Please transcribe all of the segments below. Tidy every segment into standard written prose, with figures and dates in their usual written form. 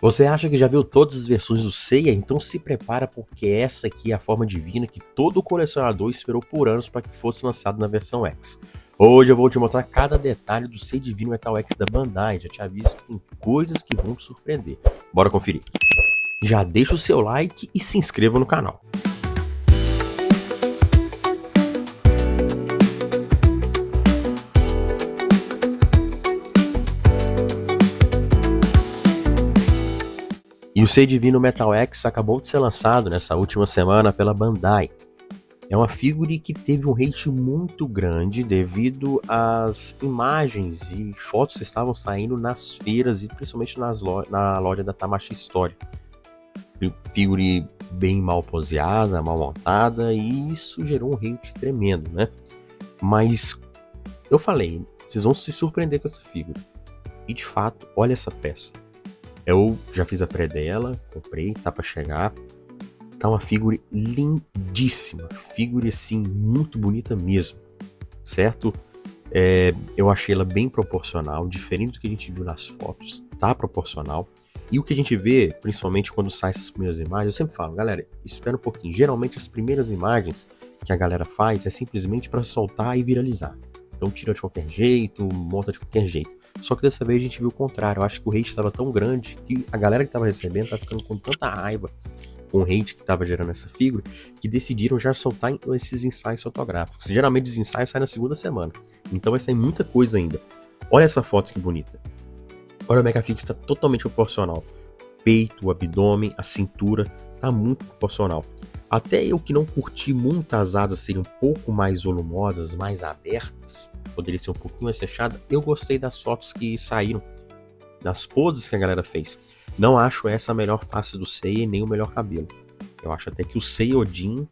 Você acha que já viu todas as versões do Seiya? Então se prepara porque essa aqui é a forma divina que todo colecionador esperou por anos para que fosse lançado na versão X. Hoje eu vou te mostrar cada detalhe do Seiya Divino Metal X da Bandai. Já te aviso que tem coisas que vão te surpreender. Bora conferir. Já deixa o seu like e se inscreva no canal. E o Seiya Divino Metal X acabou de ser lançado nessa última semana pela Bandai. É uma figure que teve um hate muito grande devido às imagens e fotos que estavam saindo nas feiras e principalmente na loja da Tamashii Store. Figure bem mal poseada, mal montada, e isso gerou um hate tremendo, né? Mas eu falei, vocês vão se surpreender com essa figure. E de fato, olha essa peça. Eu já fiz a pré dela, comprei, tá pra chegar. Tá uma figure lindíssima, figure assim, muito bonita mesmo, certo? Eu achei ela bem proporcional, diferente do que a gente viu nas fotos, tá proporcional. E o que a gente vê, principalmente quando sai essas primeiras imagens, eu sempre falo, galera, espera um pouquinho. Geralmente as primeiras imagens que a galera faz é simplesmente para soltar e viralizar. Então tira de qualquer jeito, monta de qualquer jeito. Só que dessa vez a gente viu o contrário. Eu acho que o hate estava tão grande que a galera que estava recebendo tá ficando com tanta raiva com o hate que estava gerando essa figura, que decidiram já soltar esses ensaios fotográficos. Geralmente os ensaios saem na segunda semana. Então vai sair muita coisa ainda. Olha essa foto que bonita. Olha, o Mega Fix está totalmente proporcional. Peito, o abdômen, a cintura, tá muito proporcional. Até eu que não curti muito as asas serem um pouco mais volumosas, mais abertas, poderia ser um pouquinho mais fechada, eu gostei das fotos que saíram, das poses que a galera fez. Não acho essa a melhor face do Seiya nem o melhor cabelo. Eu acho até que o Seiya Odin,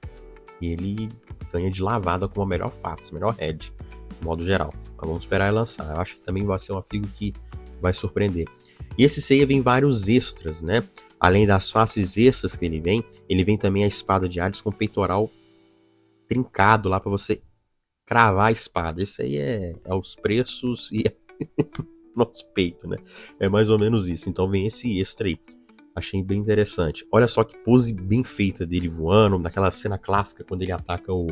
ele ganha de lavada com a melhor face, melhor head, de modo geral. Mas vamos esperar ele lançar. Eu acho que também vai ser uma figura que vai surpreender. E esse Seiya vem vários extras, né? Além das faces extras que ele vem também a espada de Hades com peitoral trincado lá para você cravar a espada. Esse aí é os preços e nosso peito, né? É mais ou menos isso. Então vem esse extra aí. Achei bem interessante. Olha só que pose bem feita dele voando, naquela cena clássica quando ele ataca o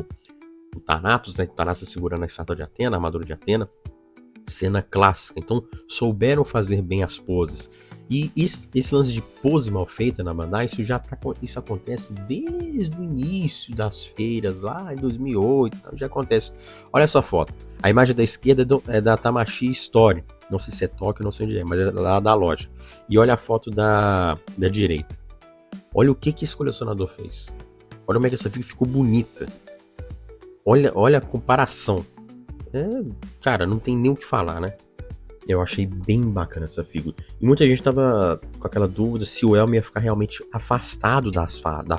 Thanatos, né? O Thanatos segurando a estátua de Atena, a armadura de Atena. Cena clássica. Então souberam fazer bem as poses. E esse lance de pose mal feita na Bandai, isso acontece desde o início das feiras, lá em 2008, então já acontece. Olha essa foto. A imagem da esquerda é da Tamashii Store. Não sei se é Tóquio, não sei onde é, mas é lá da loja. E olha a foto da direita. Olha o que esse colecionador fez. Olha como é que essa figura ficou bonita. Olha a comparação. Cara, não tem nem o que falar, né? Eu achei bem bacana essa figura. E muita gente tava com aquela dúvida se o Elmo ia ficar realmente afastado da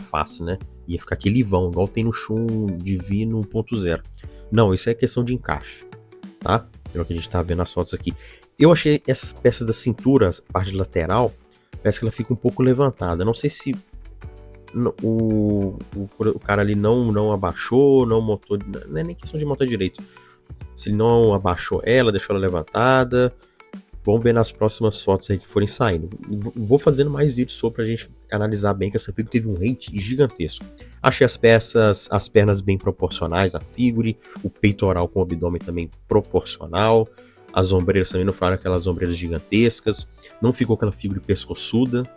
face, né? Ia ficar aquele vão, igual tem no Shun Divino 1.0. Não, isso é questão de encaixe, tá? Pelo que a gente tá vendo as fotos aqui. Eu achei essa peça da cintura, a parte lateral, parece que ela fica um pouco levantada. Não sei se o cara ali não abaixou, não montou... Não é nem questão de montar direito. Se ele não abaixou ela, deixou ela levantada. Vamos ver nas próximas fotos aí que forem saindo. Vou fazendo mais vídeos sobre pra gente analisar bem, que essa figura teve um hate gigantesco. Achei as pernas bem proporcionais, a figure, o peitoral com o abdômen também proporcional. As ombreiras também não foram aquelas ombreiras gigantescas. Não ficou aquela figura pescoçuda.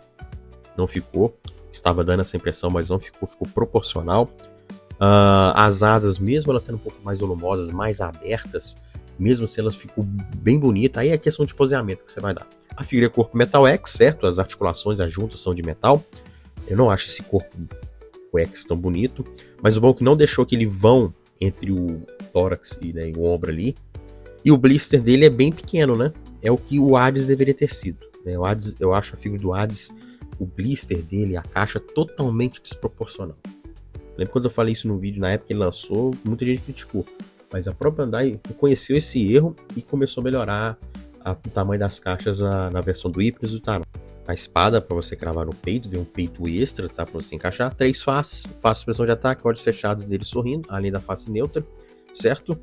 Não ficou. Estava dando essa impressão, mas não ficou. Ficou proporcional. As asas, mesmo elas sendo um pouco mais volumosas, mais abertas, mesmo se elas ficam bem bonitas, aí é questão de poseamento que você vai dar. A figura é corpo Metal X, certo? As articulações, as juntas são de metal. Eu não acho esse corpo o X tão bonito, mas o bom é que não deixou aquele vão entre o tórax e, né, o ombro ali. E o blister dele é bem pequeno, né? É o que o Hades deveria ter sido. Né? O Hades, eu acho a figura do Hades, o blister dele, a caixa, totalmente desproporcional. Lembro quando eu falei isso no vídeo, na época que ele lançou, muita gente criticou. Mas a própria Bandai reconheceu esse erro e começou a melhorar o tamanho das caixas na versão do Hypnos e do Tarot. A espada para você cravar no peito, vem um peito extra, tá? Para você encaixar. 3 faces, face de expressão de ataque, olhos fechados dele sorrindo, além da face neutra, certo?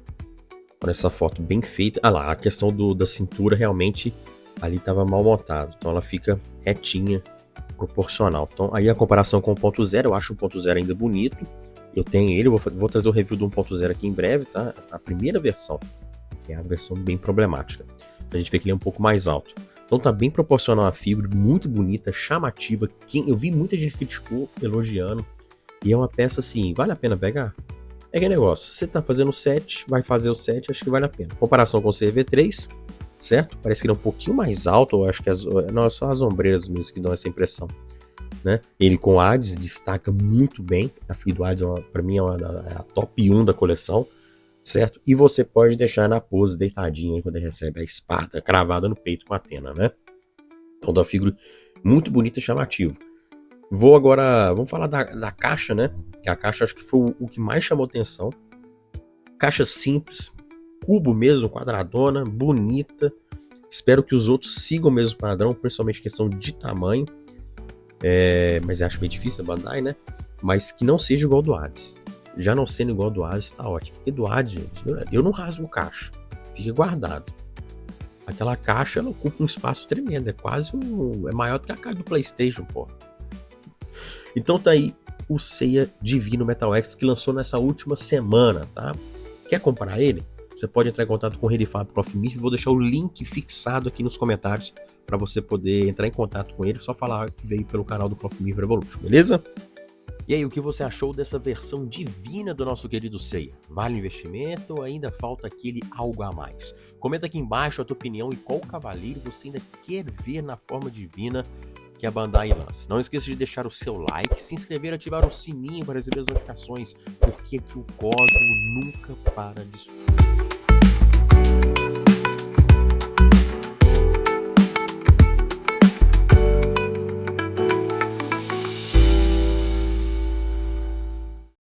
Olha essa foto bem feita. Ah lá, a questão da cintura realmente ali estava mal montado. Então ela fica retinha, proporcional. Então aí a comparação com o 1.0, eu acho o 1.0 ainda bonito. Eu tenho ele, vou trazer o review do 1.0 aqui em breve, tá? A primeira versão, que é a versão bem problemática. Então a gente vê que ele é um pouco mais alto. Então tá bem proporcional a fibra, muito bonita, chamativa. Eu vi muita gente criticou, elogiando. E é uma peça assim, vale a pena pegar? É que negócio, você tá fazendo o set, vai fazer o set, acho que vale a pena. Comparação com o CV3, certo? Parece que ele é um pouquinho mais alto, eu acho que não, é só as ombreiras mesmo que dão essa impressão, né? Ele com Hades destaca muito bem. A figura do Hades, para mim, é a top 1 da coleção, certo? E você pode deixar na pose deitadinho aí, quando ele recebe a espada cravada no peito com a Athena, né? Então, da figura muito bonita e chamativa. Vamos falar da caixa, né? Que a caixa acho que foi o que mais chamou atenção. Caixa simples, cubo mesmo, quadradona, bonita. Espero que os outros sigam o mesmo padrão, principalmente questão de tamanho. Mas acho bem difícil a Bandai, né? Mas que não seja igual do Hades. Já não sendo igual do Hades, tá ótimo. Porque do Hades, gente, eu não rasgo caixa. Fica guardado. Aquela caixa, ela ocupa um espaço tremendo. É quase é maior do que a caixa do PlayStation, pô. Então tá aí o Seiya Divino Metal X que lançou nessa última semana, tá? Quer comprar ele? Você pode entrar em contato com o Redifab Cloth-Mif. Vou deixar o link fixado aqui nos comentários para você poder entrar em contato com ele. Só falar que veio pelo canal do Cloth-Mif Revolution, beleza? E aí, o que você achou dessa versão divina do nosso querido Seiya? Vale o investimento ou ainda falta aquele algo a mais? Comenta aqui embaixo a tua opinião e qual cavaleiro você ainda quer ver na forma divina que a Bandai lança. Não esqueça de deixar o seu like, se inscrever e ativar o sininho para receber as notificações, porque aqui o Cosmo nunca para de subir.